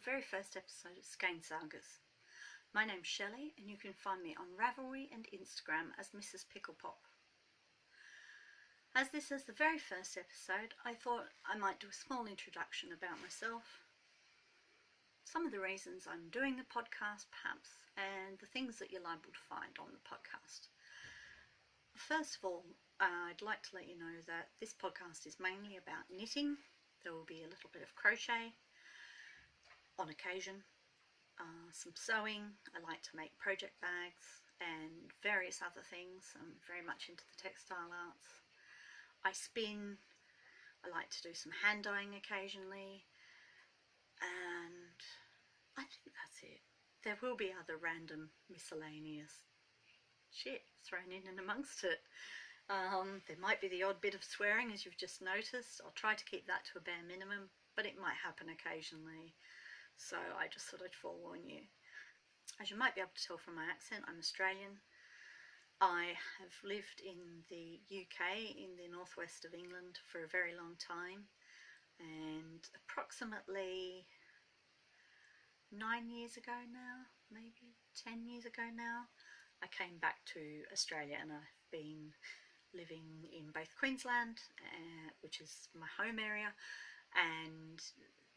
the very first episode of Skein Sagas. My name's Shelley and you can find me on Ravelry and Instagram as Mrs. Picklepop. As this is the very first episode, I thought I might do a small introduction about myself, some of the reasons I'm doing the podcast perhaps, and the things that you're liable to find on the podcast. First of all, I'd like to let you know that this podcast is mainly about knitting. There will be a little bit of crochet on occasion, some sewing. I like to make project bags and various other things. I'm very much into the textile arts. I spin. I like to do some hand dyeing occasionally, and I think that's it. There will be other random miscellaneous shit thrown in and amongst it. There might be the odd bit of swearing, as you've just noticed. I'll try to keep that to a bare minimum, but it might happen occasionally, so I just thought I'd forewarn you. As you might be able to tell from my accent, I'm Australian. I have lived in the UK, in the northwest of England, for a very long time, and approximately 9 years ago now, maybe 10 years ago now, I came back to Australia, and I've been living in both Queensland, which is my home area, and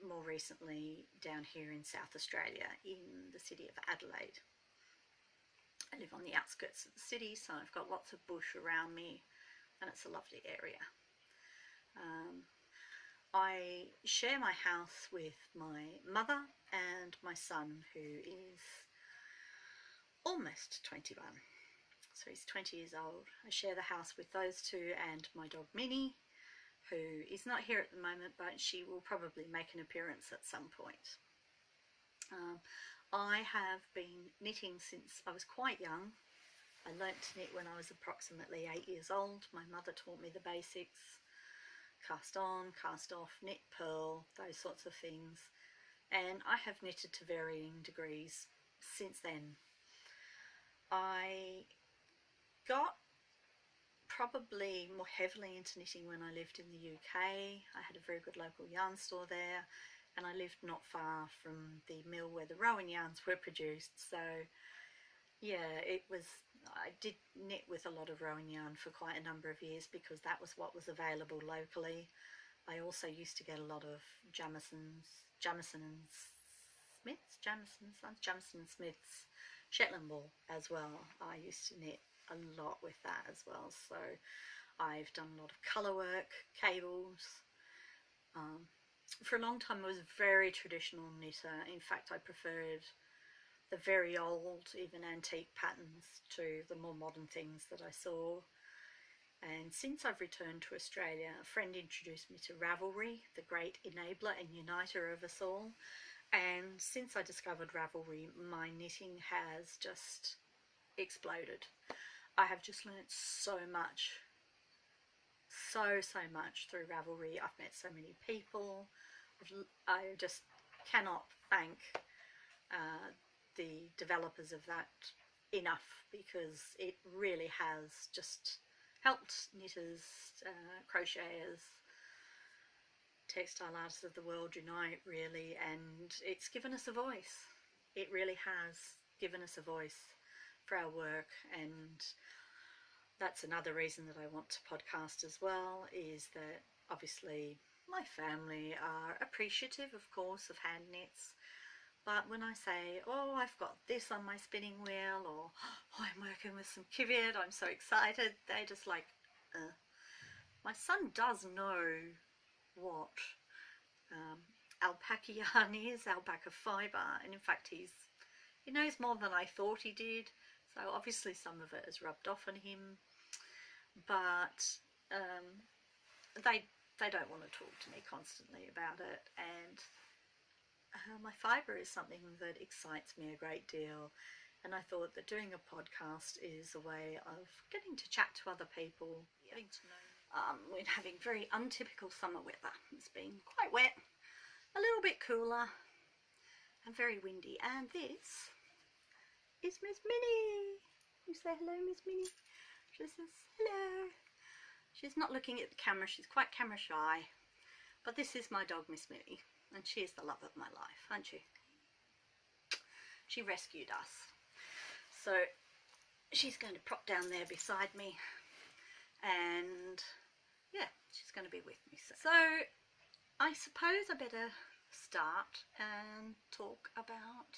more recently down here in South Australia in the city of Adelaide. I live on the outskirts of the city, so I've got lots of bush around me, and it's a lovely area. I share my house with my mother and my son, who is almost 21. So he's 20 years old. I share the house with those two and my dog Minnie, who is not here at the moment, but she will probably make an appearance at some point. I have been knitting since I was quite young. I learnt to knit when I was approximately 8 years old. My mother taught me the basics: cast on, cast off, knit, purl, those sorts of things. And I have knitted to varying degrees since then. I got probably more heavily into knitting when I lived in the UK. I had a very good local yarn store there, and I lived not far from the mill where the Rowan yarns were produced. So yeah, I did knit with a lot of Rowan yarn for quite a number of years because that was what was available locally. I also used to get a lot of Jamison and Smith's Shetland wool as well. I used to knit a lot with that as well. So I've done a lot of colour work, cables. For a long time I was a very traditional knitter. In fact, I preferred the very old, even antique patterns to the more modern things that I saw. And since I've returned to Australia, a friend introduced me to Ravelry, the great enabler and uniter of us all. And since I discovered Ravelry, my knitting has just exploded. I have just learnt so much, so much through Ravelry. I've met so many people. I just cannot thank the developers of that enough, because it really has just helped knitters, crocheters, textile artists of the world unite, really, and it's given us a voice. It really has given us a voice for our work, and that's another reason that I want to podcast as well, is that obviously my family are appreciative, of course, of hand knits, but when I say, oh, I've got this on my spinning wheel, or oh, I'm working with some Kiviot, I'm so excited, they're just like, My son does know what alpaca yarn is, alpaca fibre, and in fact he knows more than I thought he did, so obviously some of it has rubbed off on him, but they don't want to talk to me constantly about it, and my fibre is something that excites me a great deal, and I thought that doing a podcast is a way of getting to chat to other people, getting to know. We're having very untypical summer weather. It's been quite wet, a little bit cooler, and very windy. And this is Miss Minnie. You say hello, Miss Minnie. She says hello. She's not looking at the camera. She's quite camera shy. But this is my dog, Miss Minnie. and she is the love of my life, aren't she? She rescued us. So she's going to prop down there beside me, and yeah, she's going to be with me. So I suppose I better start and talk about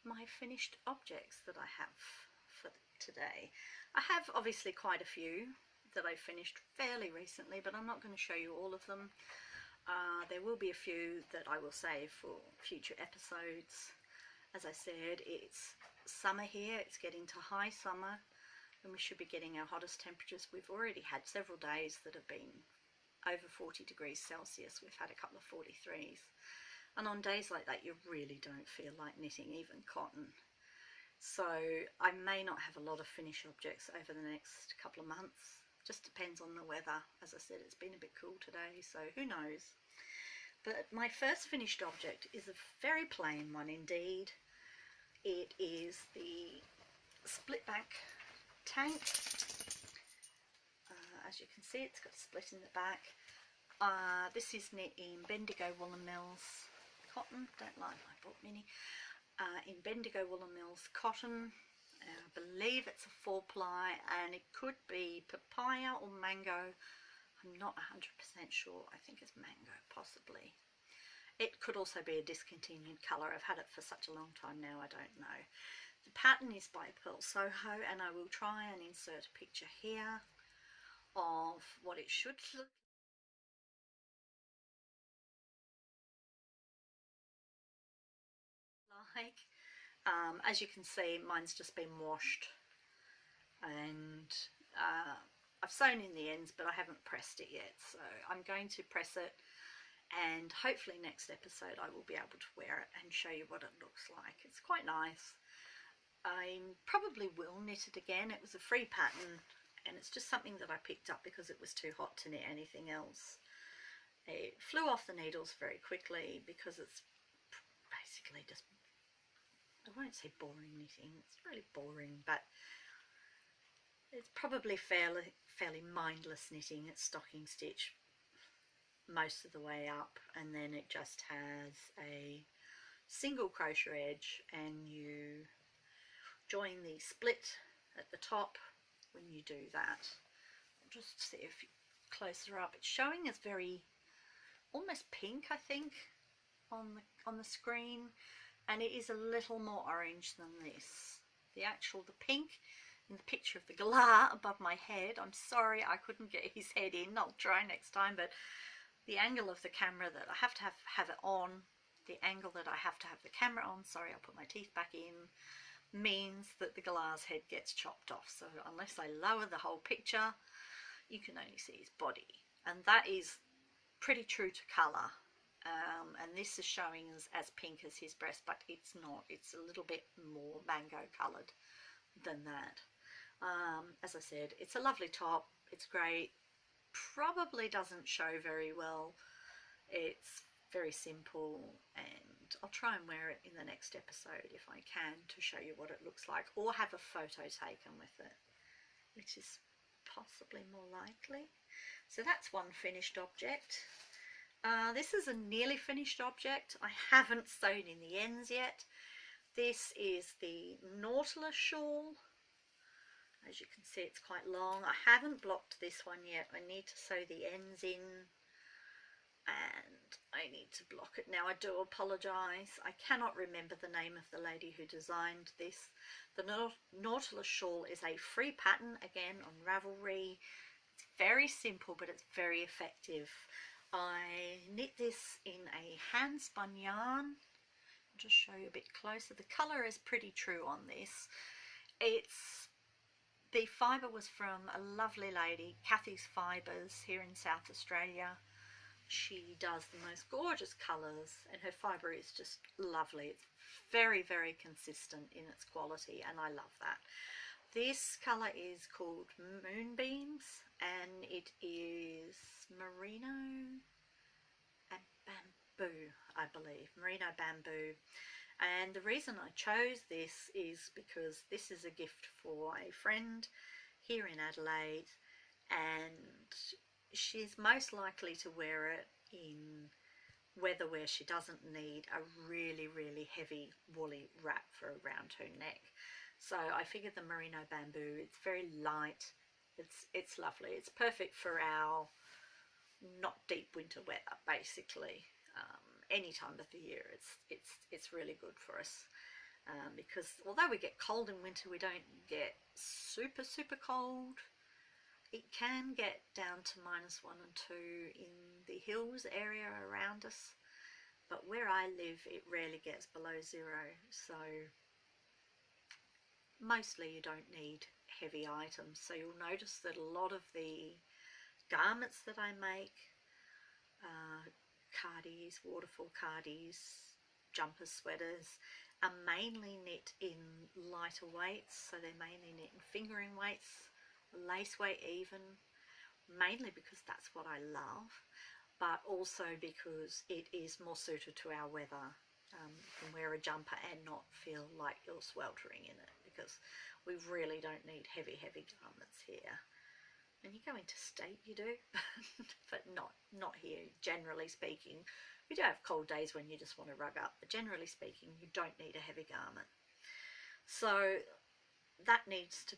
my finished objects that I have for today. I have obviously quite a few that I finished fairly recently, but I'm not going to show you all of them. There will be a few that I will save for future episodes. As I said, it's summer here, it's getting to high summer, and we should be getting our hottest temperatures. We've already had several days that have been over 40 degrees Celsius. We've had a couple of 43s, and on days like that you really don't feel like knitting even cotton. So I may not have a lot of finished objects over the next couple of months. Just depends on the weather. As I said, it's been a bit cool today, so who knows. But my first finished object is a very plain one indeed. It is the split back tank. As you can see, it's got a split in the back. This is knit in Bendigo Woolen Mills cotton. Don't like my book mini. In Bendigo Woolen Mills cotton. I believe it's a 4-ply, and it could be papaya or mango. I'm not 100% sure. I think it's mango, possibly. It could also be a discontinued colour. I've had it for such a long time now, I don't know. The pattern is by Pearl Soho, and I will try and insert a picture here of what it should look like. As you can see, mine's just been washed, and I've sewn in the ends, but I haven't pressed it yet, so I'm going to press it, and hopefully next episode I will be able to wear it and show you what it looks like. It's quite nice. I probably will knit it again. It was a free pattern, and it's just something that I picked up because it was too hot to knit anything else. It flew off the needles very quickly because it's basically just, I won't say boring knitting, it's really boring, but it's probably fairly mindless knitting. It's stocking stitch most of the way up, and then it just has a single crochet edge, and you join the split at the top when you do that. I'll just see if you closer up. It's showing as very almost pink, I think, on the screen, and it is a little more orange than this. The pink in the picture of the galah above my head, I'm sorry I couldn't get his head in. I'll try next time, but the angle of the camera that I have to have it on, the angle that I have to have the camera on, sorry, I'll put my teeth back in, means that the galah's head gets chopped off. So unless I lower the whole picture, you can only see his body, and that is pretty true to colour. And this is showing as pink as his breast, but it's not. It's a little bit more mango coloured than that. As I said, it's a lovely top. It's great. Probably doesn't show very well. It's very simple, and I'll try and wear it in the next episode if I can, to show you what it looks like, or have a photo taken with it, which is possibly more likely. So that's one finished object. This is a nearly finished object. I haven't sewn in the ends yet. This is the Nautilus shawl. As you can see, it's quite long. I haven't blocked this one yet. I need to sew the ends in, and I need to block it now. I do apologise. I cannot remember the name of the lady who designed this. The Nautilus shawl is a free pattern, again, on Ravelry. It's very simple, but it's very effective. I knit this in a hand spun yarn. I'll just show you a bit closer. The colour is pretty true on this. The fibre was from a lovely lady, Kathy's Fibres, here in South Australia. She does the most gorgeous colours, and her fibre is just lovely. It's very, very consistent in its quality, and I love that. This colour is called Moonbeams, and it is Merino and Bamboo, I believe. Merino Bamboo. And the reason I chose this is because this is a gift for a friend here in Adelaide, and she's most likely to wear it in weather where she doesn't need a really, really heavy woolly wrap for around her neck. So I figured the merino bamboo, it's very light, it's lovely. It's perfect for our not deep winter weather, basically. Any time of the year, it's really good for us. Because although we get cold in winter, we don't get super cold. It can get down to -1 and 2 in the hills area around us, but where I live it rarely gets below 0, so mostly you don't need heavy items. So you'll notice that a lot of the garments that I make, cardies, waterfall cardies, jumpers, sweaters, are mainly knit in lighter weights. So they're mainly knit in fingering weights, lace weight even, mainly because that's what I love, but also because it is more suited to our weather. You can wear a jumper and not feel like you're sweltering in it, because we really don't need heavy garments here. And you go interstate, you do, but not here. Generally speaking, we do have cold days when you just want to rug up, but generally speaking, you don't need a heavy garment. So that needs to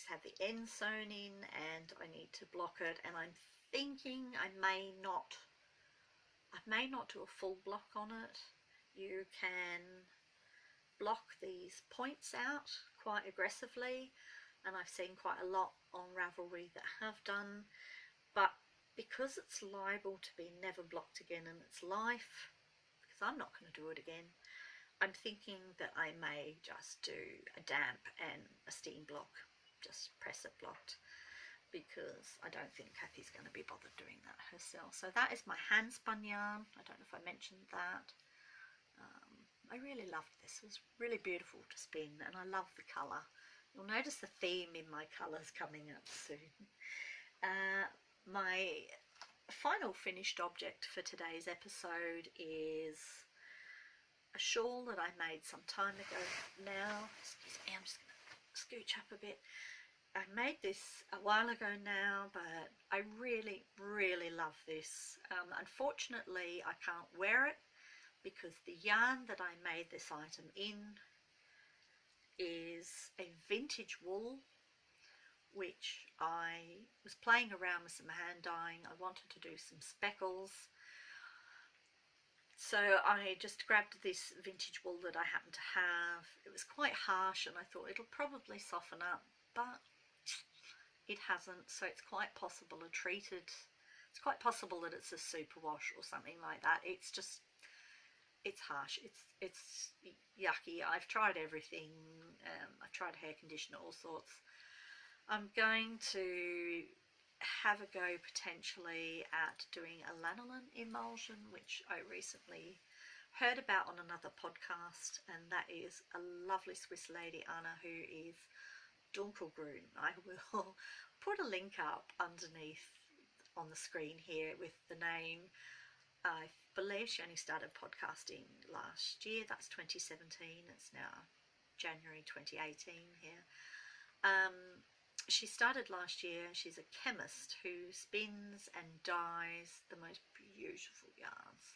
have the end sewn in, and I need to block it. And I'm thinking I may not do a full block on it. You can block these points out quite aggressively, and I've seen quite a lot on Ravelry that have done, but because it's liable to be never blocked again in its life, because I'm not going to do it again, I'm thinking that I may just do a damp and a steam block, just press it blocked, because I don't think Kathy's going to be bothered doing that herself. So that is my hand spun yarn. I don't know if I mentioned that. I really loved this. It was really beautiful to spin, and I love the colour. You'll notice the theme in my colours coming up soon. My final finished object for today's episode is a shawl that I made some time ago now. Excuse me, I'm just going to scooch up a bit. I made this a while ago now, but I really love this. Unfortunately, I can't wear it because the yarn that I made this item in is a vintage wool, which I was playing around with some hand dyeing. I wanted to do some speckles, so I just grabbed this vintage wool that I happen to have. It was quite harsh, and I thought it'll probably soften up, but it hasn't. So it's quite possible it's quite possible that it's a superwash or something like that. It's harsh, it's yucky. I've tried everything. I've tried hair conditioner, all sorts. I'm going to have a go potentially at doing a lanolin emulsion, which I recently heard about on another podcast, and that is a lovely Swiss lady, Anna, who is dunkelgrün. I will put a link up underneath on the screen here with the name. I believe she only started podcasting last year. That's 2017. It's now January 2018 here. She started last year. She's a chemist who spins and dyes the most beautiful yarns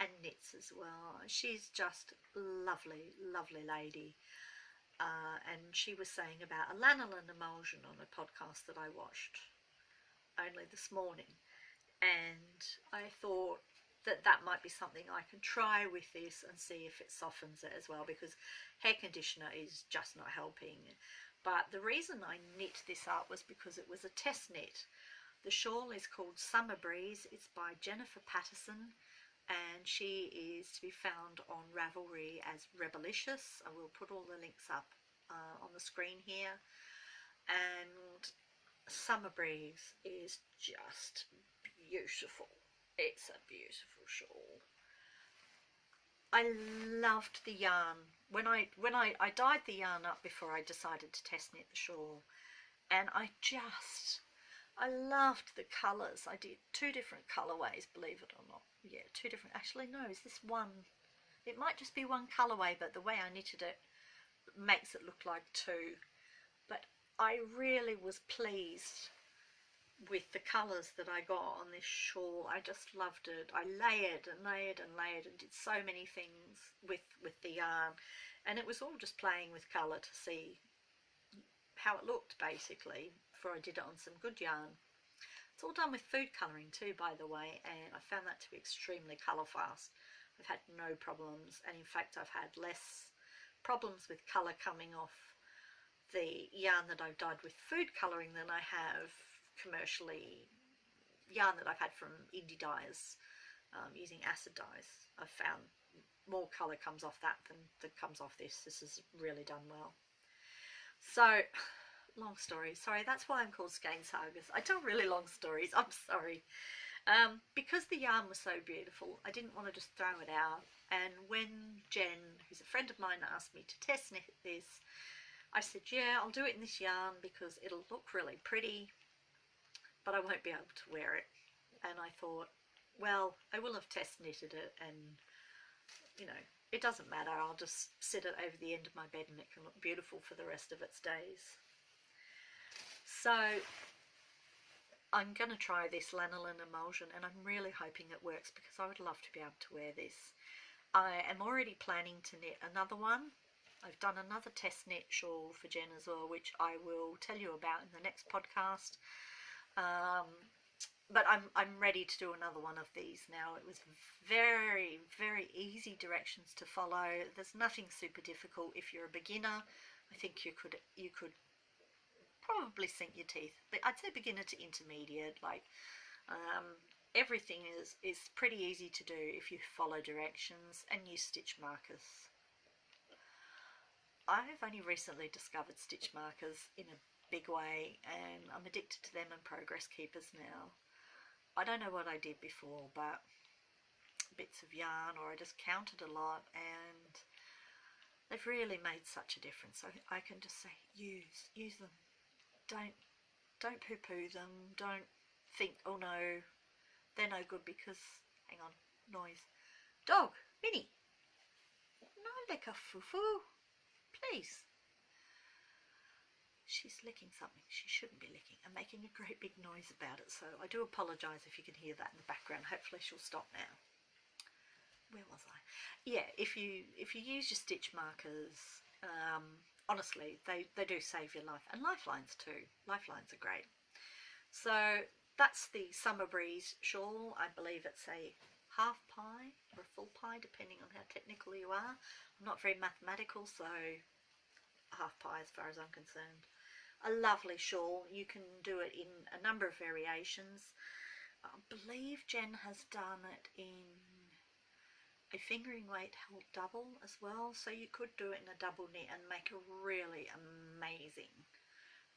and knits as well. She's just lovely lady. And she was saying about a lanolin emulsion on a podcast that I watched only this morning, and I thought that might be something I can try with this and see if it softens it as well, because hair conditioner is just not helping. But the reason I knit this up was because it was a test knit. The shawl is called Summer Breeze. It's by Jennifer Patterson, and she is to be found on Ravelry as Rebelicious. I will put all the links up on the screen here. And Summer Breeze is just beautiful. It's a beautiful shawl. I loved the yarn. When I dyed the yarn up before I decided to test knit the shawl, and I loved the colours. I did 2 different colourways, believe it or not. Yeah, 2 different. Actually, no, is this one? It might just be one colourway, but the way I knitted it makes it look like 2. But I really was pleased with the colours that I got on this shawl. I just loved it. I layered and layered and layered and did so many things with the yarn, and it was all just playing with colour to see how it looked, basically, before I did it on some good yarn. It's all done with food colouring too, by the way, and I found that to be extremely colour fast. I've had no problems, and in fact I've had less problems with colour coming off the yarn that I've dyed with food colouring than I have commercially yarn that I've had from indie dyers using acid dyes. I've found more colour comes off that than comes off this. This is really done well. So, long story. Sorry, that's why I'm called Skein Sagas. I tell really long stories. I'm sorry. Because the yarn was so beautiful, I didn't want to just throw it out. And when Jen, who's a friend of mine, asked me to test knit this, I said, yeah, I'll do it in this yarn because it'll look really pretty, but I won't be able to wear it. And I thought, well, I will have test knitted it, and you know, it doesn't matter. I'll just sit it over the end of my bed and it can look beautiful for the rest of its days. So I'm going to try this lanolin emulsion, and I'm really hoping it works because I would love to be able to wear this. I am already planning to knit another one. I've done another test knit shawl for Jen as well, which I will tell you about in the next podcast. But I'm ready to do another one of these now. It was very, very easy directions to follow. There's nothing super difficult. If you're a beginner, I think you could probably sink your teeth. I'd say beginner to intermediate. Like everything is pretty easy to do if you follow directions and use stitch markers. I've only recently discovered stitch markers in a big way, and I'm addicted to them and progress keepers now. I don't know what I did before, but bits of yarn, or I just counted a lot, and they've really made such a difference. So I can just say use them. Don't poo-poo them. Don't think, oh no, they're no good because, hang on, noise. Dog, Minnie, no lick a foo-foo. Please. She's licking something she shouldn't be licking and making a great big noise about it, so I do apologise if you can hear that in the background. Hopefully she'll stop now. Where was I? Yeah, if you use your stitch markers, honestly, they do save your life, and lifelines too. Lifelines are great. So that's the Summer Breeze shawl. I believe it's a half pie or a full pie, depending on how technical you are. I'm not very mathematical, so half pie as far as I'm concerned. A lovely shawl. You can do it in a number of variations. I believe Jen has done it in a fingering weight held double as well, so you could do it in a double knit and make a really amazing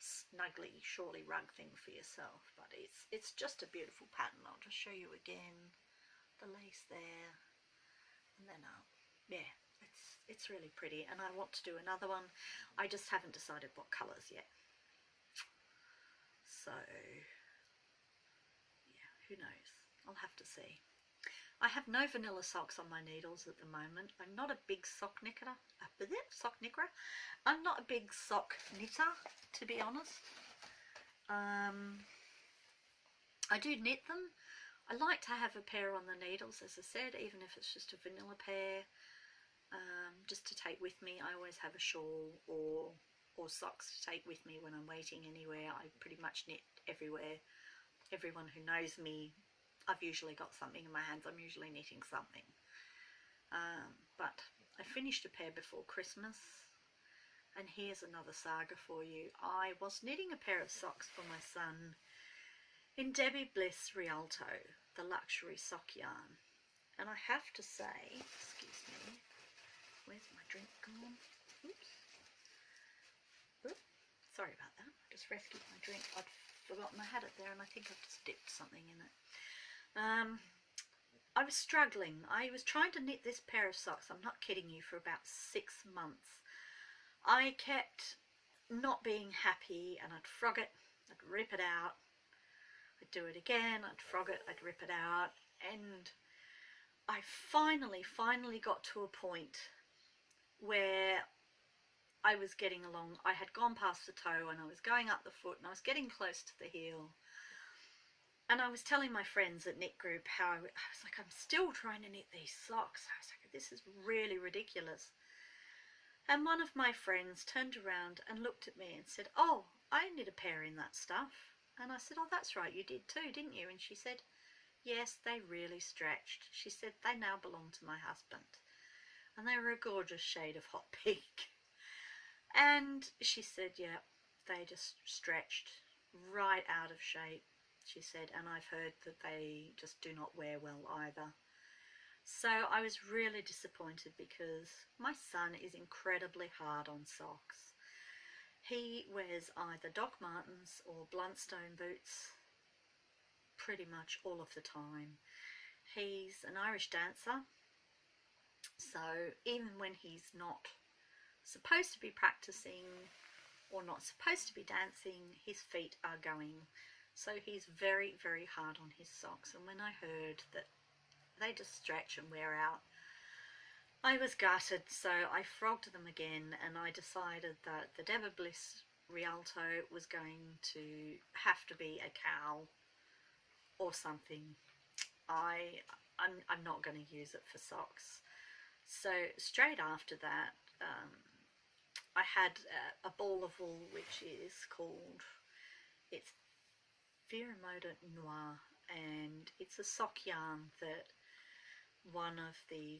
snuggly shawly rug thing for yourself. But it's just a beautiful pattern. I'll just show you again the lace there, and then yeah, it's really pretty, and I want to do another one. I just haven't decided what colours yet, so yeah, who knows, I'll have to see. I have no vanilla socks on my needles at the moment. I'm not a big sock knitter. I'm not a big sock knitter, to be honest. I do knit them. I like to have a pair on the needles, as I said, even if it's just a vanilla pair, just to take with me. I always have a shawl or socks to take with me when I'm waiting anywhere. I pretty much knit everywhere. Everyone who knows me, I've usually got something in my hands. I'm usually knitting something. But I finished a pair before Christmas, and here's another saga for you. I was knitting a pair of socks for my son in Debbie Bliss Rialto, the luxury sock yarn, and I have to say, excuse me, where's my drink gone? Oops. Sorry about that. I just rescued my drink. I'd forgotten I had it there, and I think I've just dipped something in it. I was struggling. I was trying to knit this pair of socks, I'm not kidding you, for about 6 months. I kept not being happy, and I'd frog it, I'd rip it out, I'd do it again, I'd frog it, I'd rip it out, and I finally got to a point where I was getting along. I had gone past the toe and I was going up the foot and I was getting close to the heel, And I was telling my friends at knit group how I was like, I'm still trying to knit these socks. I was like, this is really ridiculous. And one of my friends turned around and looked at me and said, oh, I knit a pair in that stuff. And I said, oh, that's right, you did too, didn't you? And she said, yes, they really stretched. She said, they now belong to my husband. And they were a gorgeous shade of hot pink. And she said, yeah, they just stretched right out of shape, she said, and I've heard that they just do not wear well either. So I was really disappointed because my son is incredibly hard on socks. He wears either Doc Martens or Bluntstone boots pretty much all of the time. He's an Irish dancer, so even when he's not supposed to be practicing or not supposed to be dancing, his feet are going. So he's very, very hard on his socks. And when I heard that they just stretch and wear out, I was gutted. So I frogged them again, and I decided that the Deborah Bliss Rialto was going to have to be a cowl or something. I'm not going to use it for socks. So straight after that, I had a ball of wool which is called, it's Viramoda Noir, and it's a sock yarn that one of the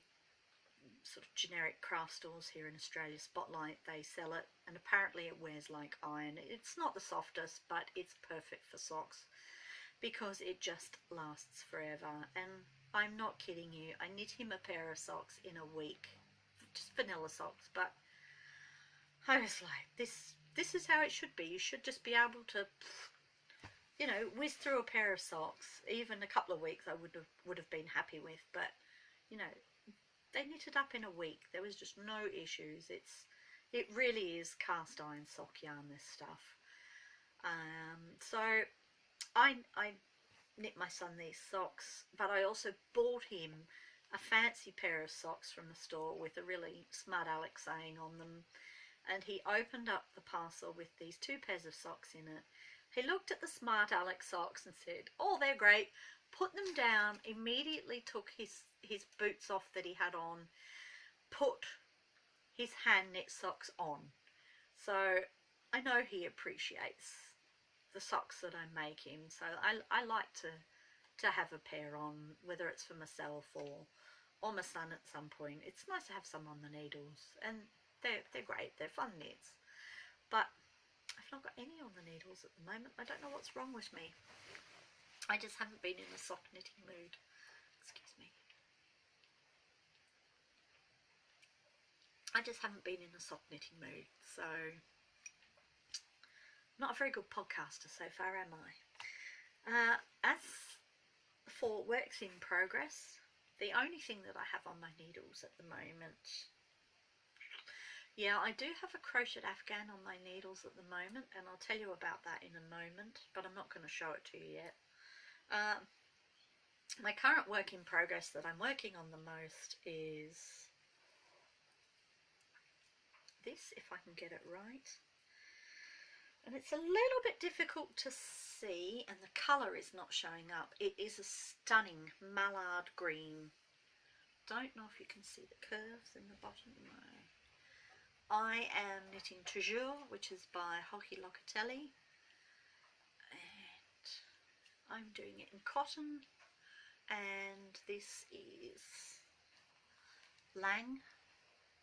sort of generic craft stores here in Australia, Spotlight, they sell it, and apparently it wears like iron. It's not the softest, but it's perfect for socks because it just lasts forever. And I'm not kidding you, I knit him a pair of socks in a week, just vanilla socks, but I was like, this is how it should be. You should just be able to, you know, whiz through a pair of socks. Even a couple of weeks I would have been happy with, but you know, they knitted up in a week. There was just no issues. It really is cast iron sock yarn, this stuff. So I knit my son these socks, but I also bought him a fancy pair of socks from the store with a really smart Aleck saying on them. And he opened up the parcel with these 2 pairs of socks in it. He looked at the smart Aleck socks and said, oh, they're great. Put them down, immediately took his boots off that he had on, put his hand knit socks on. So I know he appreciates the socks that I make him. So I like to have a pair on, whether it's for myself or my son at some point. It's nice to have some on the needles, and they're great, they're fun knits. But I've not got any on the needles at the moment. I don't know what's wrong with me. I just haven't been in a sock knitting mood. Excuse me. I just haven't been in a sock knitting mood. So, not a very good podcaster so far, am I? As for works in progress, the only thing that I have on my needles at the moment, yeah, I do have a crocheted Afghan on my needles at the moment, and I'll tell you about that in a moment, but I'm not going to show it to you yet. My current work in progress that I'm working on the most is this, if I can get it right. And it's a little bit difficult to see, and the colour is not showing up. It is a stunning mallard green. Don't know if you can see the curves in the bottom. No. I am knitting Toujours, which is by Hoki Locatelli, and I'm doing it in cotton, and this is Lang.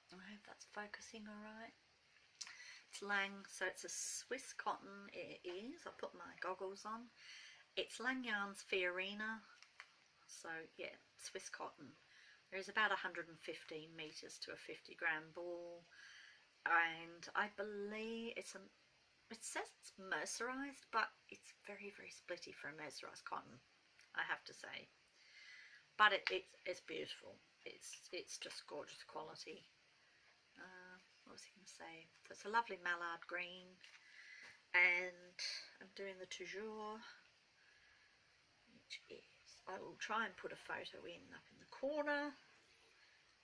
I hope that's focusing alright. It's Lang, so it's a Swiss cotton. It is. I'll put my goggles on. It's Lang Yarns Fiorina, so yeah, Swiss cotton. There's about 115 meters to a 50-gram ball. And I believe it says it's mercerized, but it's very, very splitty for a mercerized cotton, I have to say. But it's beautiful. It's just gorgeous quality. What was I going to say? So it's a lovely mallard green, and I'm doing the Toujours, which is, I will try and put a photo up in the corner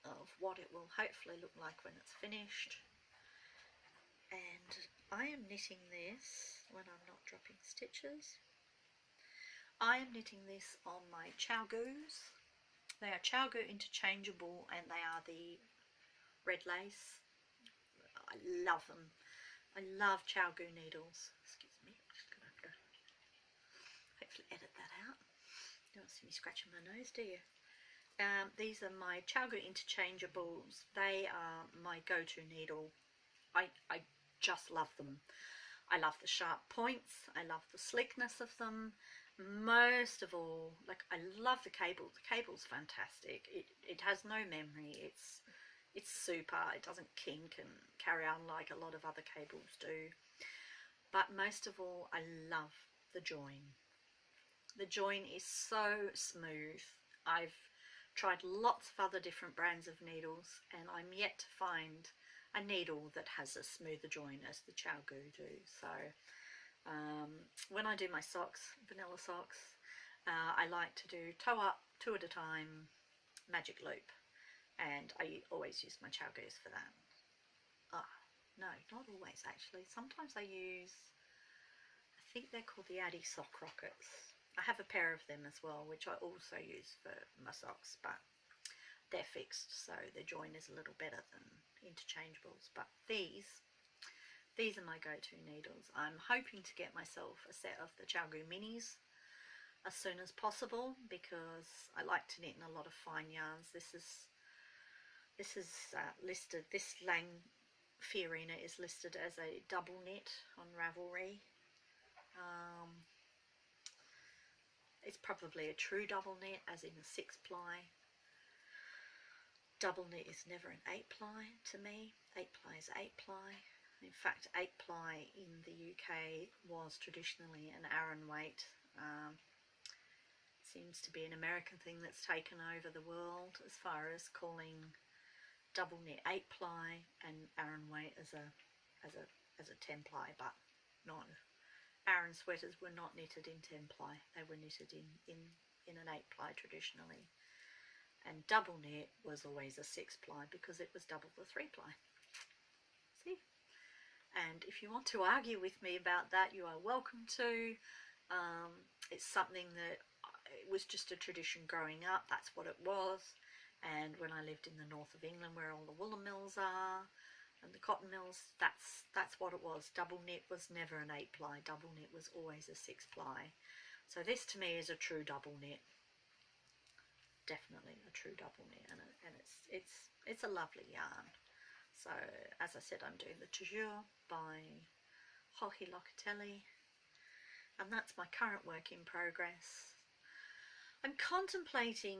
of what it will hopefully look like when it's finished. And I am knitting this when I'm not dropping stitches. I am knitting this on my Chow-goos. They are Chow-goo interchangeable, and they are the red lace. I love them. I love Chow-goo needles. Excuse me, I'm just going to have to hopefully edit that out. You don't see me scratching my nose, do you? These are my Chow-goo interchangeables. They are my go-to needle. I just love them. I love the sharp points. I love the slickness of them. Most of all, like, I love the cable. The cable's fantastic. It has no memory. It's super. It doesn't kink and carry on like a lot of other cables do. But most of all, I love the join. The join is so smooth. I've tried lots of other different brands of needles, and I'm yet to find a needle that has a smoother join as the Chow-goo do. So when I do my socks, vanilla socks, I like to do toe up, 2 at a time, magic loop, and I always use my Chow-goos for that. No, not always actually. Sometimes I use, I think they're called the Addy sock rockets. I have a pair of them as well, which I also use for my socks, but they're fixed, so the join is a little better than interchangeables. But these are my go-to needles. I'm hoping to get myself a set of the Chow-goo minis as soon as possible, because I like to knit in a lot of fine yarns. This is listed, this Lang Fiorina is listed as a double knit on Ravelry. It's probably a true double knit, as in a 6-ply. Double knit is never an 8-ply to me. 8-ply is 8-ply. In fact, 8-ply in the UK was traditionally an Aran weight. Seems to be an American thing that's taken over the world as far as calling double knit 8-ply and Aran weight as a 10-ply, but no. Aran sweaters were not knitted in 10-ply. They were knitted in an 8-ply traditionally. And double knit was always a 6-ply because it was double the 3-ply. See? And if you want to argue with me about that, you are welcome to. It's something that, it was just a tradition growing up. That's what it was. And when I lived in the north of England, where all the woolen mills are and the cotton mills, that's what it was. Double knit was never an 8-ply. Double knit was always a 6-ply. So this to me is a true double knit. Definitely a true double knit, and it's a lovely yarn. So as I said, I'm doing the Toujours by Jorge Locatelli, and that's my current work in progress. I'm contemplating,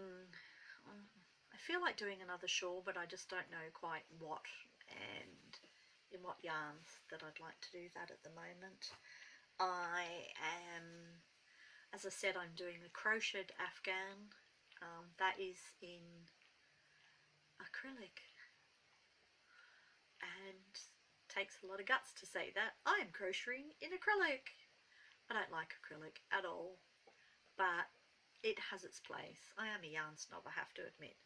I feel like doing another shawl, but I just don't know quite what and in what yarns that I'd like to do that at the moment. I am, as I said, I'm doing a crocheted Afghan. That is in acrylic, and takes a lot of guts to say that. I am crocheting in acrylic. I don't like acrylic at all, but it has its place. I am a yarn snob, I have to admit.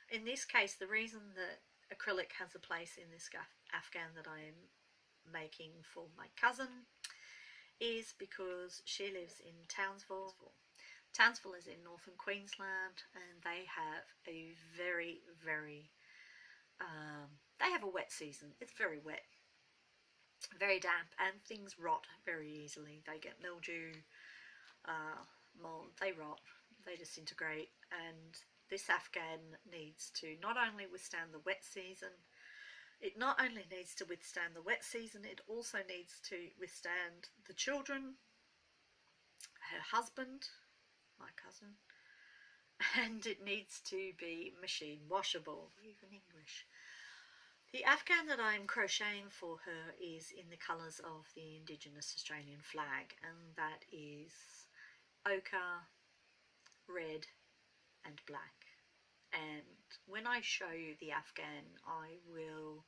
In this case, the reason that acrylic has a place in this Afghan that I am making for my cousin is because she lives in Townsville. Townsville is in northern Queensland, and they have a very, they have a wet season. It's very wet, very damp, and things rot very easily. They get mildew, mold, they rot, they disintegrate, and this Afghan needs to not only withstand the wet season, it also needs to withstand the children, her husband, my cousin, and it needs to be machine washable, even English. The Afghan that I'm crocheting for her is in the colours of the Indigenous Australian flag, and that is ochre, red and black. And when I show you the Afghan, I will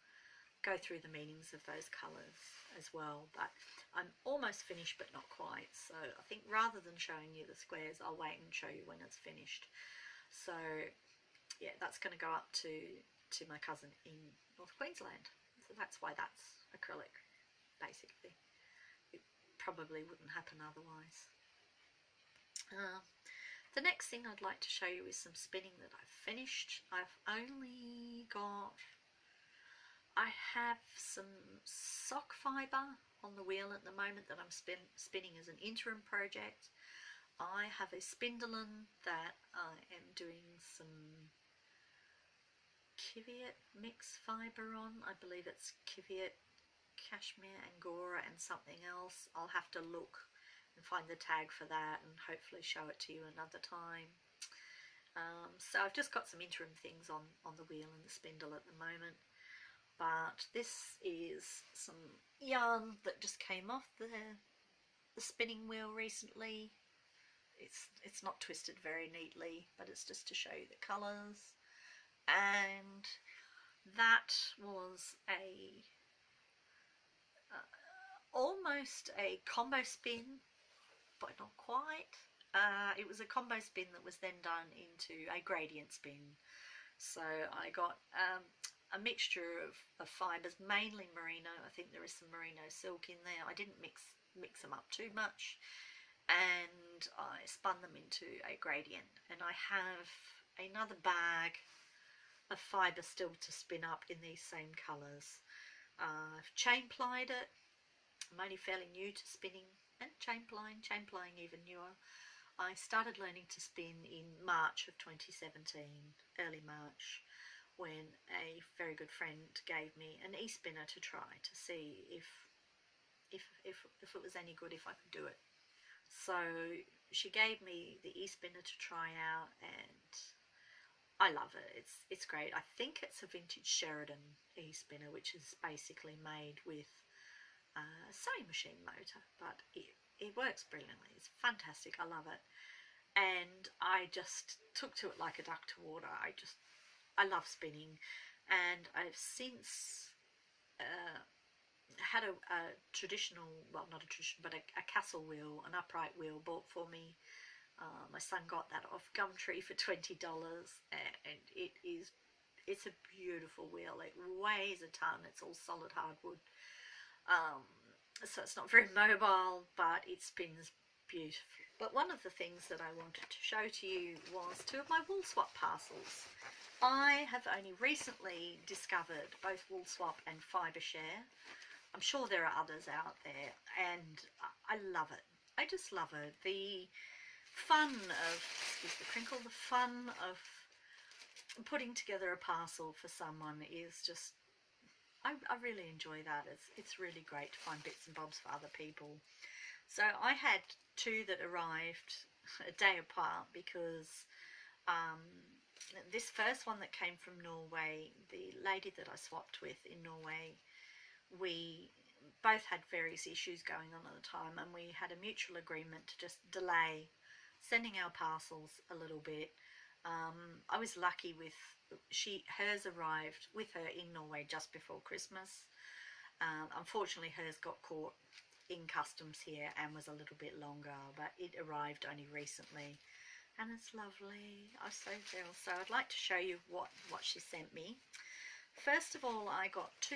go through the meanings of those colours as well, but I'm almost finished but not quite, so I think rather than showing you the squares, I'll wait and show you when it's finished. So yeah, that's going to go up to my cousin in North Queensland, so that's why that's acrylic, basically. It probably wouldn't happen otherwise. The next thing I'd like to show you is some spinning that I've finished. I have some sock fibre on the wheel at the moment that I'm spinning as an interim project. I have a spindlen that I am doing some Kiviot mix fibre on. I believe it's Kiviot, Cashmere, Angora and something else. I'll have to look and find the tag for that and hopefully show it to you another time. So I've just got some interim things on the wheel and the spindle at the moment. But this is some yarn that just came off the spinning wheel recently. It's not twisted very neatly, but it's just to show you the colours. And that was almost a combo spin, but not quite. It was a combo spin that was then done into a gradient spin. So I got a mixture of fibres, mainly merino. I think there is some merino silk in there. I didn't mix them up too much, and I spun them into a gradient. And I have another bag of fibre still to spin up in these same colours. I've chain plied it. I'm only fairly new to spinning and chain plying even newer. I started learning to spin in March of 2017, early March, when a very good friend gave me an e-spinner to try to see if it was any good, if I could do it. So she gave me the e-spinner to try out, and I love it. It's great. I think it's a vintage Sheridan e-spinner, which is basically made with a sewing machine motor, but it works brilliantly. It's fantastic. I love it, and I just took to it like a duck to water. I love spinning, and I've since had a traditional, well, not a traditional, but a castle wheel, an upright wheel bought for me. My son got that off Gumtree for $20, and it's a beautiful wheel. It weighs a ton. It's all solid hardwood, so it's not very mobile, but it spins beautifully. But one of the things that I wanted to show to you was 2 of my wool swap parcels. I have only recently discovered both wool swap and fibre share. I'm sure there are others out there, and I love it. I just love it. The fun of, excuse the crinkle, the fun of putting together a parcel for someone is just, I really enjoy that. It's really great to find bits and bobs for other people. So I had 2 that arrived a day apart because this first one that came from Norway, the lady that I swapped with in Norway, we both had various issues going on at the time, and we had a mutual agreement to just delay sending our parcels a little bit. I was lucky with hers arrived with her in Norway just before Christmas. Unfortunately, hers got caught in customs here and was a little bit longer, but it arrived only recently, and it's lovely. I so feel. So I'd like to show you what she sent me. First of all, I got 2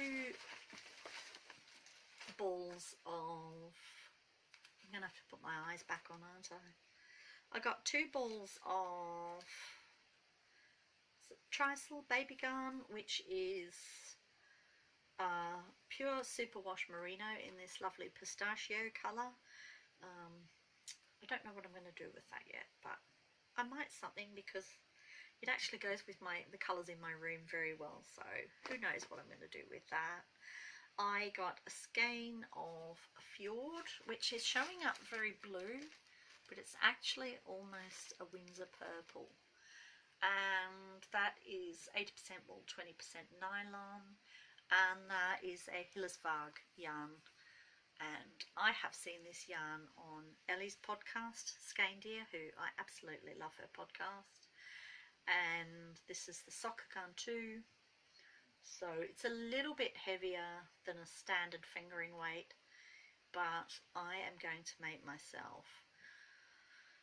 balls of, I'm gonna have to put my eyes back on, aren't I got 2 balls of Trisel baby yarn, which is pure superwash merino in this lovely pistachio colour. I don't know what I'm going to do with that yet, but I might something, because it actually goes with the colours in my room very well, so who knows what I'm going to do with that. I got a skein of Fjord, which is showing up very blue, but it's actually almost a Windsor purple, and that is 80% wool, 20% nylon, and that is a Hillersvåg yarn. And I have seen this yarn on Ellie's podcast, Skein Sagas, who I absolutely love her podcast. And this is the soccer yarn too. So it's a little bit heavier than a standard fingering weight, but I am going to make myself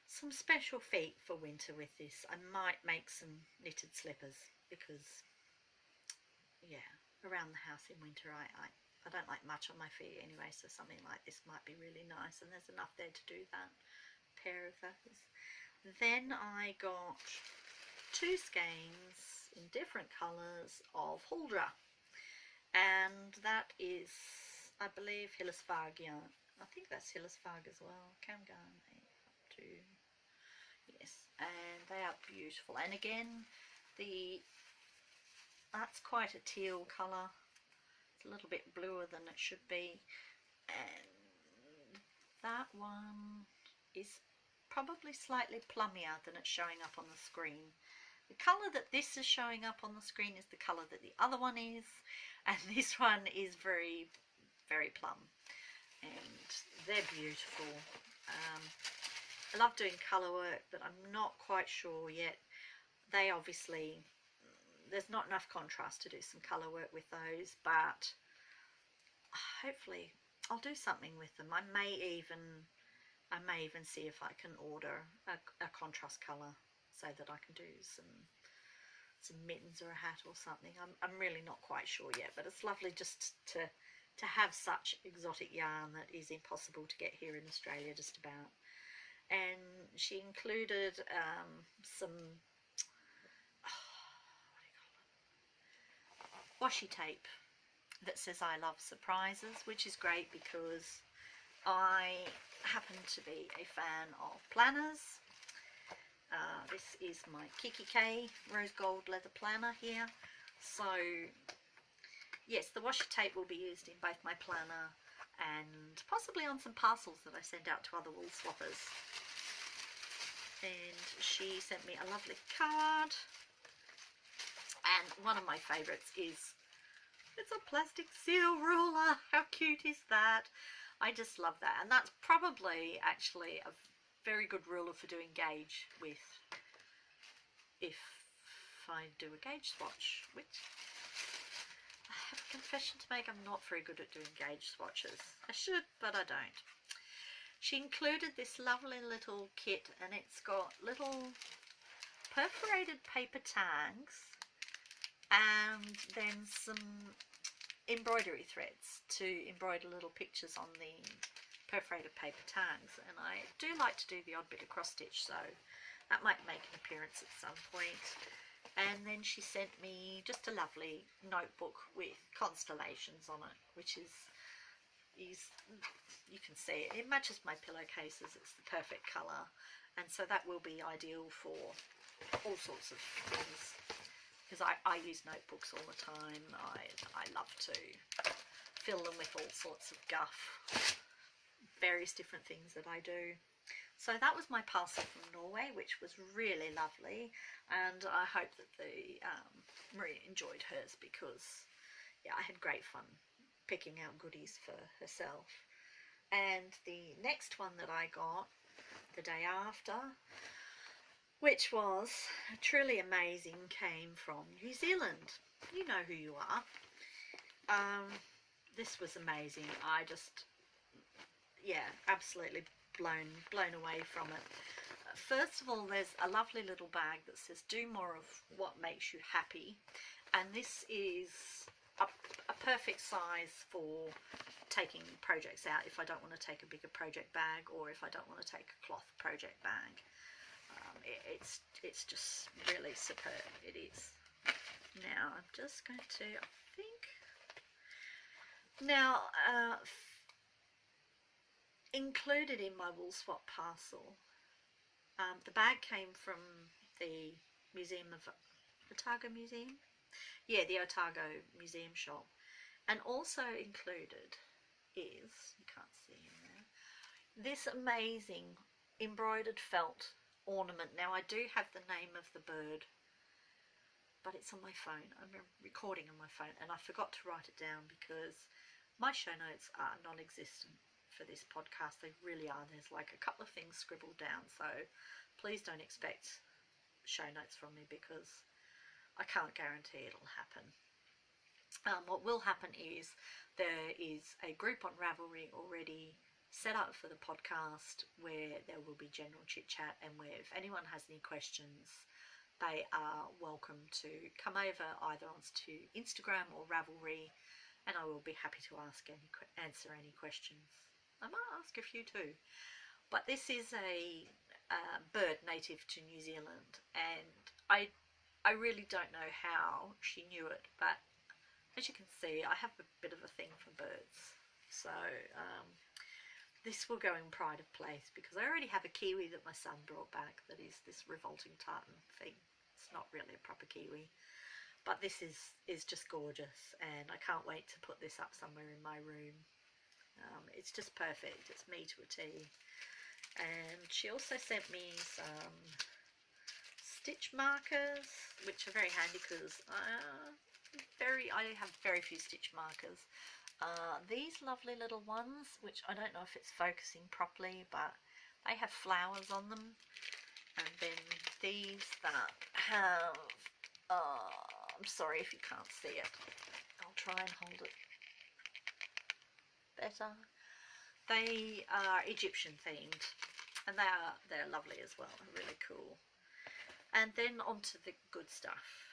some special feet for winter with this. I might make some knitted slippers, because yeah, around the house in winter I don't like much on my feet anyway, so something like this might be really nice, and there's enough there to do that. pair of those. Then I got 2 skeins in different colours of Huldra, and that is, I believe, Hillesvarg yarn. I think that's Hillesvarg as well. Camgarn 8 yes, and they are beautiful. And again, that's quite a teal colour. It's a little bit bluer than it should be, and that one is probably slightly plummier than it's showing up on the screen. The colour that this is showing up on the screen is the colour that the other one is, and this one is very, very plum, and they're beautiful. I love doing colour work, but I'm not quite sure yet. They obviously, there's not enough contrast to do some colour work with those, but hopefully I'll do something with them. I may even see if I can order a contrast colour so that I can do some mittens or a hat or something. I'm really not quite sure yet, but it's lovely just to have such exotic yarn that is impossible to get here in Australia just about. And she included some washi tape that says I love surprises, which is great because I happen to be a fan of planners. This is my Kiki K rose gold leather planner here. So yes, the washi tape will be used in both my planner and possibly on some parcels that I send out to other wool swappers. And she sent me a lovely card, and one of my favourites is, it's a plastic seal ruler. How cute is that? I just love that, and that's probably actually a very good ruler for doing gauge with, if I do a gauge swatch, which I have a confession to make, I'm not very good at doing gauge swatches. I should, but I don't. She included this lovely little kit, and it's got little perforated paper tags and then some embroidery threads to embroider little pictures on the perforated paper tags, and I do like to do the odd bit of cross stitch, so that might make an appearance at some point. And then she sent me just a lovely notebook with constellations on it, which is you can see it matches my pillowcases. It's the perfect colour, and so that will be ideal for all sorts of things, because I use notebooks all the time. I love to fill them with all sorts of guff, various different things that I do. So that was my parcel from Norway, which was really lovely, and I hope that the Maria enjoyed hers, because yeah, I had great fun picking out goodies for herself. And the next one that I got the day after, which was truly amazing, came from New Zealand. You know who you are. This was amazing. I just, yeah, absolutely blown away from it. First of all, there's a lovely little bag that says do more of what makes you happy, and this is a perfect size for taking projects out if I don't want to take a bigger project bag, or if I don't want to take a cloth project bag. It's just really superb. It is. Now I'm just going to, I think, now included in my wool swap parcel, the bag came from the Museum of Otago Museum. Yeah, the Otago Museum shop. And also included is, you can't see in there, this amazing embroidered felt ornament. Now I do have the name of the bird, but it's on my phone. I'm recording on my phone, and I forgot to write it down because my show notes are non-existent for this podcast. They really are. There's like a couple of things scribbled down, so please don't expect show notes from me, because I can't guarantee it'll happen. What will happen is there is a group on Ravelry already set up for the podcast, where there will be general chit chat, and where if anyone has any questions, they are welcome to come over either onto Instagram or Ravelry, and I will be happy to answer any questions. I might ask a few too. But this is a bird native to New Zealand, and I really don't know how she knew it, but as you can see, I have a bit of a thing for birds. So this will go in pride of place because I already have a kiwi that my son brought back that is this revolting tartan thing. It's not really a proper kiwi, but this is just gorgeous, and I can't wait to put this up somewhere in my room. It's just perfect. It's me to a T. And she also sent me some stitch markers, which are very handy because I have very few stitch markers. These lovely little ones, which I don't know if it's focusing properly, but they have flowers on them. And then these that have, I'm sorry if you can't see it, I'll try and hold it better. They are Egyptian themed, and they're lovely as well. They're really cool. And then onto the good stuff.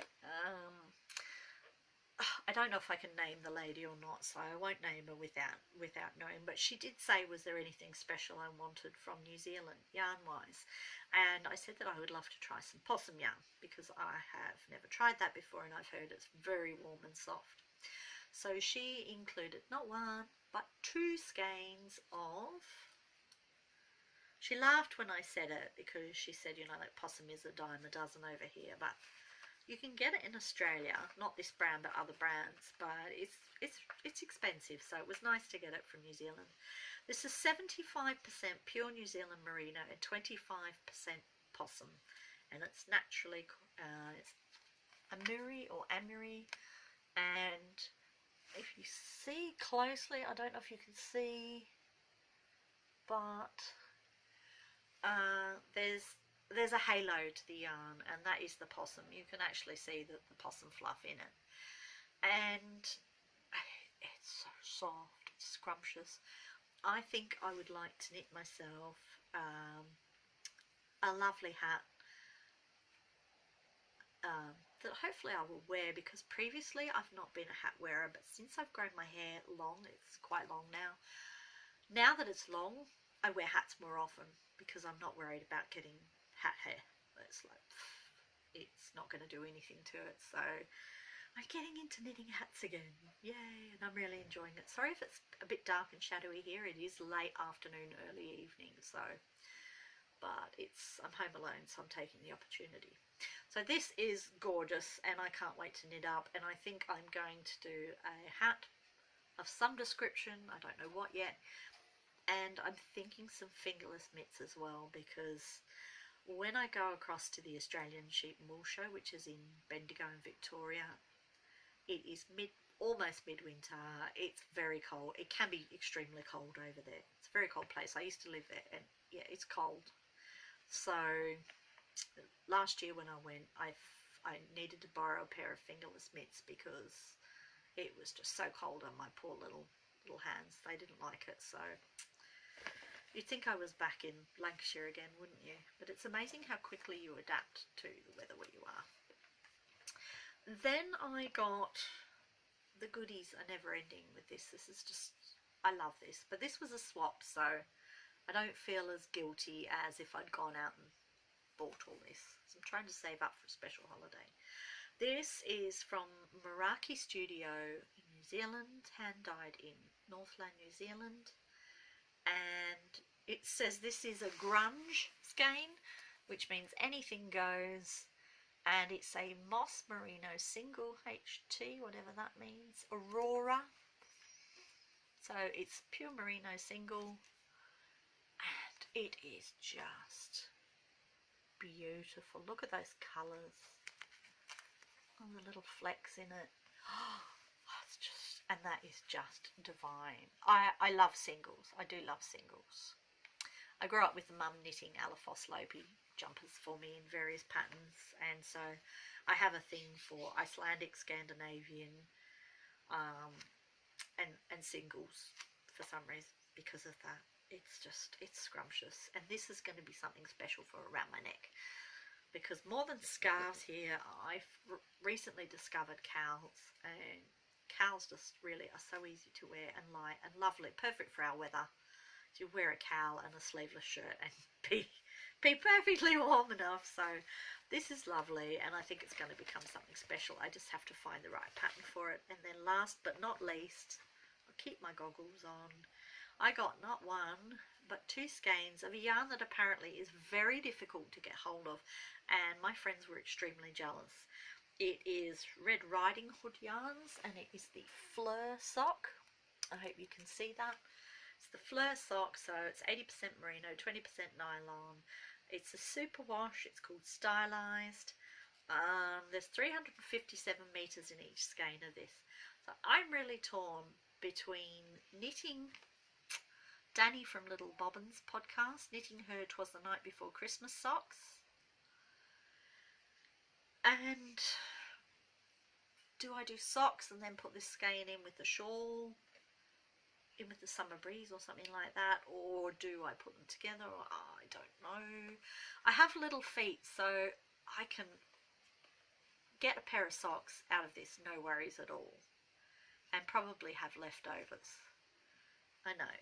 I don't know if I can name the lady or not, so I won't name her without knowing. But she did say, was there anything special I wanted from New Zealand, yarn-wise? And I said that I would love to try some possum yarn because I have never tried that before, and I've heard it's very warm and soft. So she included not one, but 2 skeins of... She laughed when I said it because she said, you know, like possum is a dime a dozen over here, but you can get it in Australia, not this brand but other brands, but it's expensive, so it was nice to get it from New Zealand. This is 75% pure New Zealand merino and 25% possum, and it's naturally it's amuri or amuri. And if you see closely, I don't know if you can see, but there's a halo to the yarn, and that is the possum. You can actually see the possum fluff in it, and it's so soft, it's scrumptious. I think I would like to knit myself a lovely hat that hopefully I will wear, because previously I've not been a hat wearer, but since I've grown my hair long, it's quite long now that it's long, I wear hats more often because I'm not worried about getting hat hair. It's like, it's not going to do anything to it. So I'm getting into knitting hats again, yay, and I'm really enjoying it. Sorry if it's a bit dark and shadowy here. It is late afternoon, early evening, so, but I'm home alone, so I'm taking the opportunity. So this is gorgeous, and I can't wait to knit up, and I think I'm going to do a hat of some description. I don't know what yet, and I'm thinking some fingerless mitts as well, because when I go across to the Australian Sheep and Wool Show, which is in Bendigo in Victoria, it is almost midwinter. It's very cold. It can be extremely cold over there. It's a very cold place. I used to live there, and yeah, it's cold. So last year when I went, I needed to borrow a pair of fingerless mitts because it was just so cold on my poor little hands. They didn't like it. So you'd think I was back in Lancashire again, wouldn't you? But it's amazing how quickly you adapt to the weather where you are. Then I got, the goodies are never ending with this. This is just, I love this. But this was a swap, so I don't feel as guilty as if I'd gone out and bought all this. So I'm trying to save up for a special holiday. This is from Meraki Studio in New Zealand, hand-dyed in Northland, New Zealand. And it says this is a grunge skein, which means anything goes. And it's a moss merino single HT, whatever that means, Aurora. So it's pure merino single, and it is just beautiful. Look at those colours, all the little flecks in it. Oh, it's just, and that is just divine. I love singles. I do love singles. I grew up with mum knitting Alafos Lopi jumpers for me in various patterns, and so I have a thing for Icelandic, Scandinavian, and singles for some reason because of that. It's scrumptious, and this is going to be something special for around my neck, because more than scarves here, I've recently discovered cowls, and cowls just really are so easy to wear and light and lovely, perfect for our weather. You wear a cowl and a sleeveless shirt and be perfectly warm enough. So this is lovely, and I think it's going to become something special. I just have to find the right pattern for it. And then last but not least, I'll keep my goggles on. I got not one but 2 skeins of a yarn that apparently is very difficult to get hold of, and my friends were extremely jealous. It is Red Riding Hood yarns, and it is the Fleur sock. I hope you can see that. It's the Fleur sock, so it's 80% merino, 20% nylon. It's a super wash. It's called Stylized. There's 357 meters in each skein of this. So I'm really torn between knitting Danny from Little Bobbins podcast, knitting her 'Twas the Night Before Christmas socks, and do I do socks and then put this skein in with the shawl, in with the Summer Breeze or something like that, or do I put them together? I don't know. I have little feet, so I can get a pair of socks out of this, no worries at all, and probably have leftovers. I know.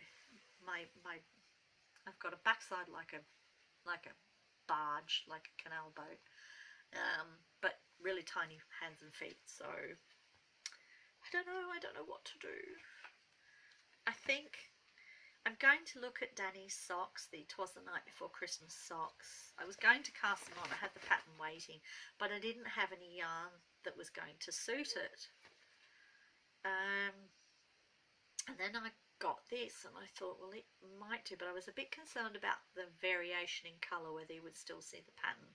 I've got a backside like a barge, like a canal boat, but really tiny hands and feet. So I don't know what to do. I think I'm going to look at Danny's socks, the 'Twas the Night Before Christmas socks. I was going to cast them on. I had the pattern waiting, but I didn't have any yarn that was going to suit it. And then I got this and I thought, well, it might do, but I was a bit concerned about the variation in colour, whether you would still see the pattern.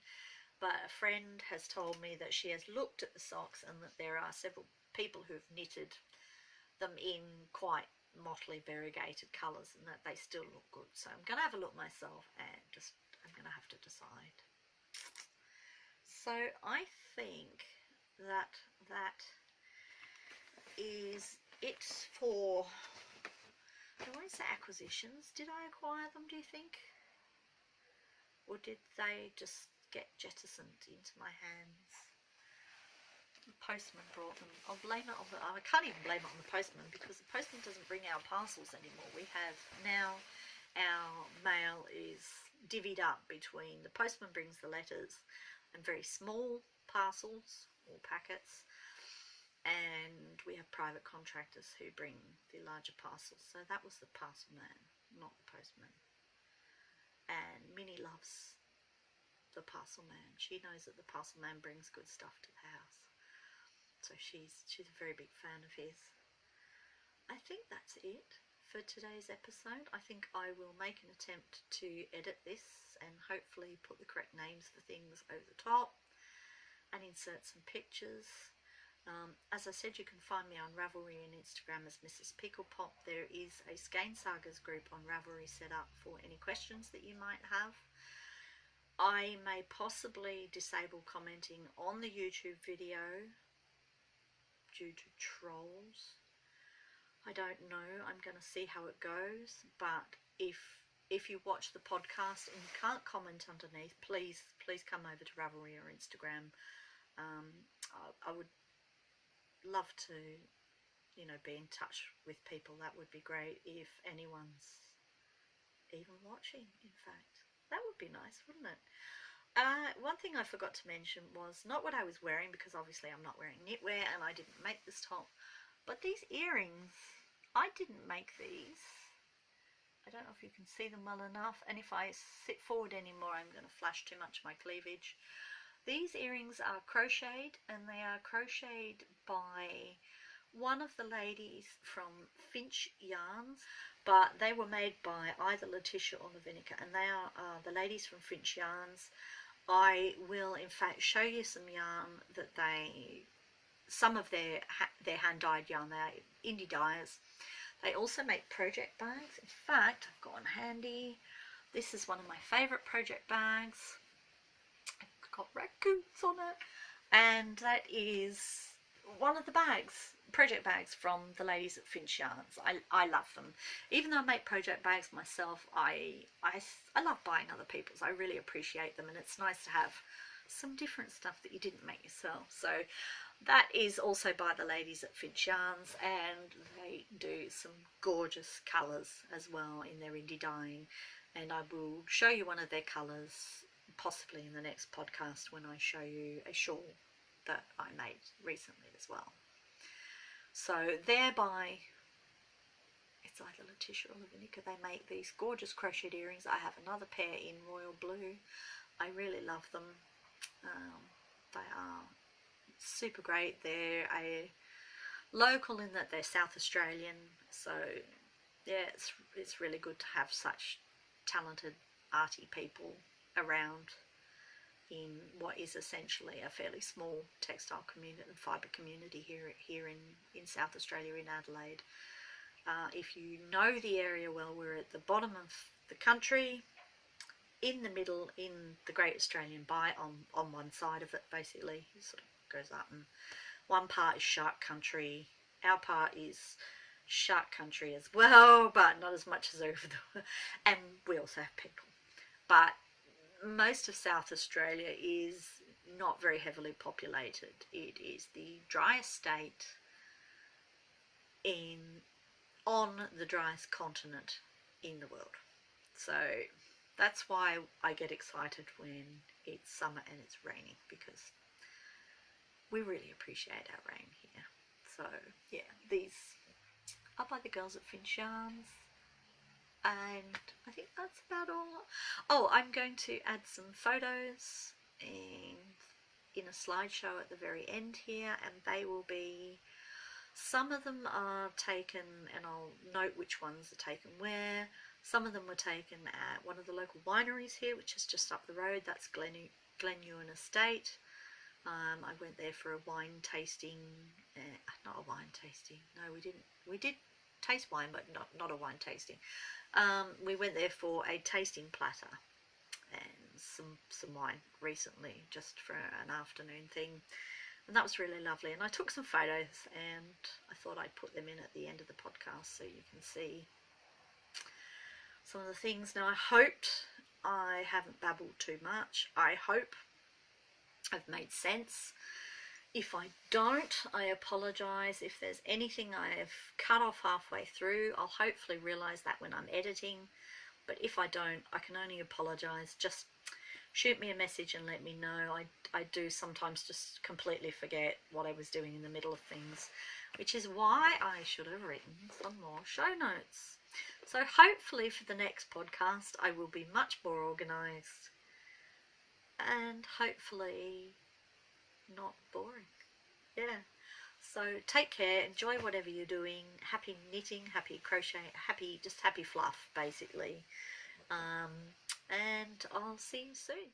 But a friend has told me that she has looked at the socks and that there are several people who've knitted them in quite motley variegated colours and that they still look good. So I'm going to have a look myself and I'm going to have to decide. So I think that is it for, I don't want to say acquisitions. Did I acquire them, do you think? Or did they just get jettisoned into my hands? The postman brought them. I'll blame it on the, I can't even blame it on the postman because the postman doesn't bring our parcels anymore. We have now, our mail is divvied up between the postman brings the letters and very small parcels or packets, and we have private contractors who bring the larger parcels. So that was the parcel man, not the postman. And Minnie loves the parcel man. She knows that the parcel man brings good stuff to the house. So she's a very big fan of his. I think that's it for today's episode. I think I will make an attempt to edit this and hopefully put the correct names for things over the top and insert some pictures. As I said, you can find me on Ravelry and Instagram as Mrs. Picklepop. There is a Skein Sagas group on Ravelry set up for any questions that you might have. I may possibly disable commenting on the YouTube video due to trolls. I don't know. I'm going to see how it goes. But if you watch the podcast and you can't comment underneath, please come over to Ravelry or Instagram. I would love to, be in touch with people. That would be great if anyone's even watching, in fact. That would be nice, wouldn't it? One thing I forgot to mention was not what I was wearing, because obviously I'm not wearing knitwear and I didn't make this top, but these earrings, I didn't make these. I don't know if you can see them well enough, and if I sit forward anymore I'm going to flash too much of my cleavage. These earrings are crocheted, and they are crocheted by one of the ladies from Finch Yarns, but they were made by either Letitia or Lavinica, and they are the ladies from Finch Yarns. I will in fact show you some yarn that some of their hand-dyed yarn. They are indie dyers. They also make project bags. In fact, I've got one handy. This is one of my favourite project bags. Got raccoons on it, and that is one of the project bags from the ladies at Finch Yarns. I love them. Even though I make project bags myself, I love buying other people's. I really appreciate them, and it's nice to have some different stuff that you didn't make yourself. So That is also by the ladies at Finch Yarns, and they do some gorgeous colours as well in their indie dyeing, and I will show you one of their colours possibly in the next podcast when I show you a shawl that I made recently as well. So they're by, it's either Letitia or Lavinica. They make these gorgeous crocheted earrings. I have another pair in royal blue. I really love them. They are super great. They're a local in that they're South Australian, so yeah, it's really good to have such talented arty people around in what is essentially a fairly small textile community and fibre community here in South Australia, in Adelaide. If you know the area well, we're at the bottom of the country, in the middle, in the Great Australian Bight, on one side of it basically. It sort of goes up, and one part is shark country. Our part is shark country as well, but not as much as over the, and we also have people. But most of South Australia is not very heavily populated. It is the driest state on the driest continent in the world. So that's why I get excited when it's summer and it's raining, because we really appreciate our rain here. So yeah, these are by the girls at Finch Yarns, and I think that's about all. Oh, I'm going to add some photos in a slideshow at the very end here, and they will be, some of them are taken, and I'll note which ones are taken where. Some of them were taken at one of the local wineries here, which is just up the road. That's Glenewan Estate. I went there for a wine tasting, not a wine tasting, no we didn't, we did taste wine but not a wine tasting. We went there for a tasting platter and some wine recently, just for an afternoon thing, and that was really lovely. And I took some photos, and I thought I'd put them in at the end of the podcast so you can see some of the things. Now, I hoped I haven't babbled too much. I hope I've made sense. If I don't, I apologise. If there's anything I have cut off halfway through, I'll hopefully realise that when I'm editing. But if I don't, I can only apologise. Just shoot me a message and let me know. I do sometimes just completely forget what I was doing in the middle of things, which is why I should have written some more show notes. So hopefully for the next podcast I will be much more organised, and hopefully not boring. Yeah, so take care, enjoy whatever you're doing, happy knitting, happy crochet, happy fluff basically, and I'll see you soon.